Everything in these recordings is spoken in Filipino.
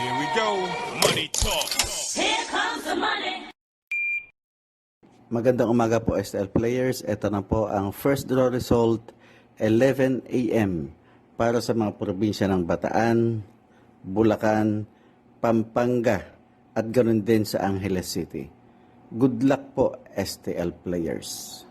Here we go. Money talk. Here comes the money. Magandang umaga po STL players. Ito na po ang first draw result 11 a.m. para sa mga probinsya ng Bataan, Bulacan, Pampanga at ganoon din sa Angeles City. Good luck po STL players.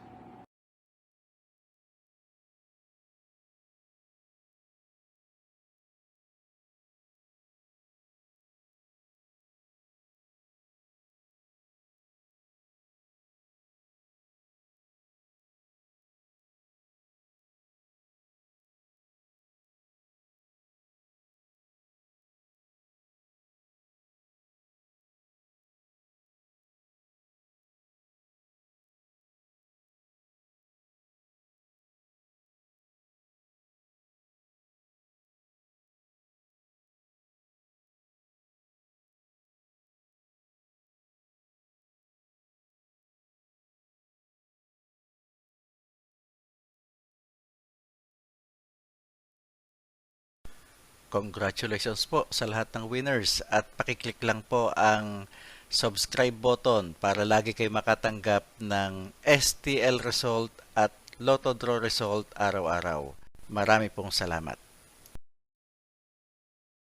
Congratulations po sa lahat ng winners at pakiclick lang po ang subscribe button para lagi kayo makatanggap ng STL result at Lotto Draw result araw-araw. Marami pong salamat.